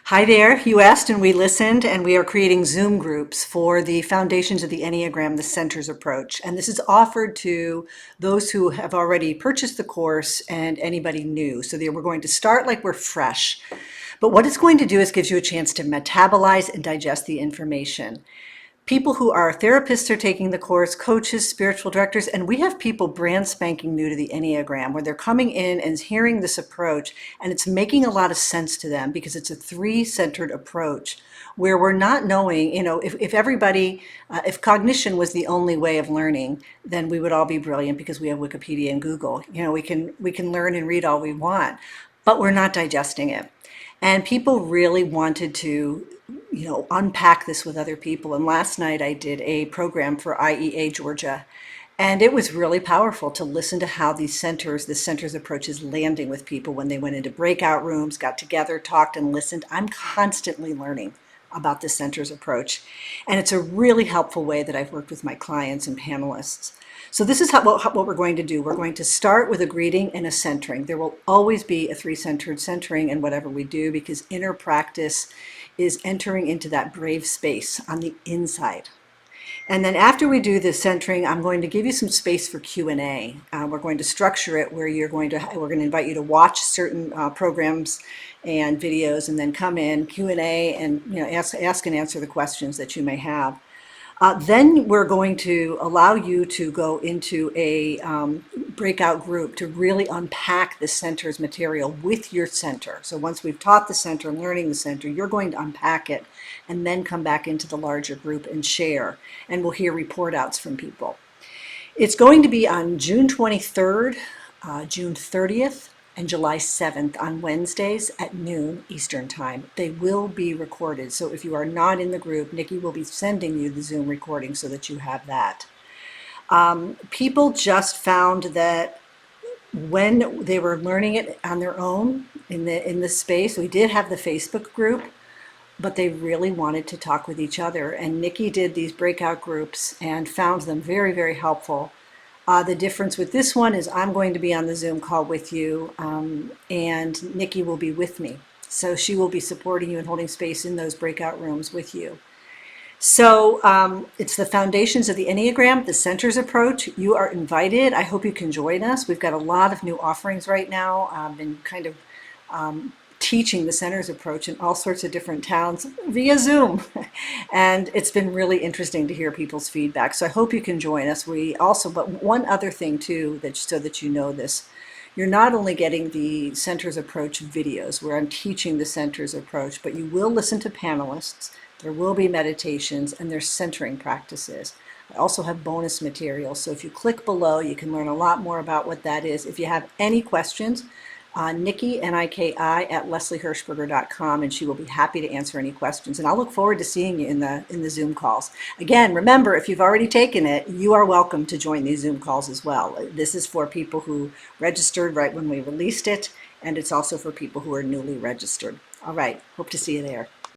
Hi there. You asked and we listened, and we are creating Zoom groups for the foundations of the Enneagram, the centers approach. And this is offered to those who have already purchased the course and anybody new. So we're going to start like we're fresh. But what it's going to do is gives you a chance to metabolize and digest the information. People who are therapists are taking the course, coaches, spiritual directors, and we have people brand spanking new to the Enneagram where they're coming in and hearing this approach, and it's making a lot of sense to them because it's a three-centered approach where we're not knowing, if everybody, if cognition was the only way of learning, then we would all be brilliant because we have Wikipedia and Google. We can learn and read all we want, but we're not digesting it. And people really wanted to unpack this with other people. And last night I did a program for IEA Georgia, and it was really powerful to listen to how the centers approach is landing with people when they went into breakout rooms, got together, talked and listened. I'm constantly learning about the centers approach. And it's a really helpful way that I've worked with my clients and panelists. So this is what we're going to do. We're going to start with a greeting and a centering. There will always be a three-centered centering in whatever we do because inner practice is entering into that brave space on the inside. And then after we do the centering, I'm going to give you some space for Q&A. We're going to structure it where we're going to invite you to watch certain programs and videos and then come in, Q&A, and ask and answer the questions that you may have. Then we're going to allow you to go into a breakout group to really unpack the center's material with your center. So once we've taught the center and learning the center, you're going to unpack it and then come back into the larger group and share. And we'll hear report outs from people. It's going to be on June 23rd, June 30th, and July 7th on Wednesdays at noon Eastern Time. They will be recorded. So if you are not in the group, Niki will be sending you the Zoom recording so that you have that. People just found that when they were learning it on their own in the space, we did have the Facebook group, but they really wanted to talk with each other. And Niki did these breakout groups and found them very, very helpful. The difference with this one is I'm going to be on the Zoom call with you, and Niki will be with me. So she will be supporting you and holding space in those breakout rooms with you. So it's the foundations of the Enneagram, the centers approach. You are invited. I hope you can join us. We've got a lot of new offerings right now. I've been kind of teaching the centers approach in all sorts of different towns via Zoom. And it's been really interesting to hear people's feedback. So I hope you can join us. But one other thing too, so that you know this, you're not only getting the centers approach videos where I'm teaching the centers approach, but you will listen to panelists. There will be meditations and there's centering practices. I also have bonus material. So if you click below, you can learn a lot more about what that is. If you have any questions, Niki, N-I-K-I, at lesliehirschberger.com, and she will be happy to answer any questions. And I'll look forward to seeing you in the Zoom calls. Again, remember, if you've already taken it, you are welcome to join these Zoom calls as well. This is for people who registered right when we released it, and it's also for people who are newly registered. All right, hope to see you there.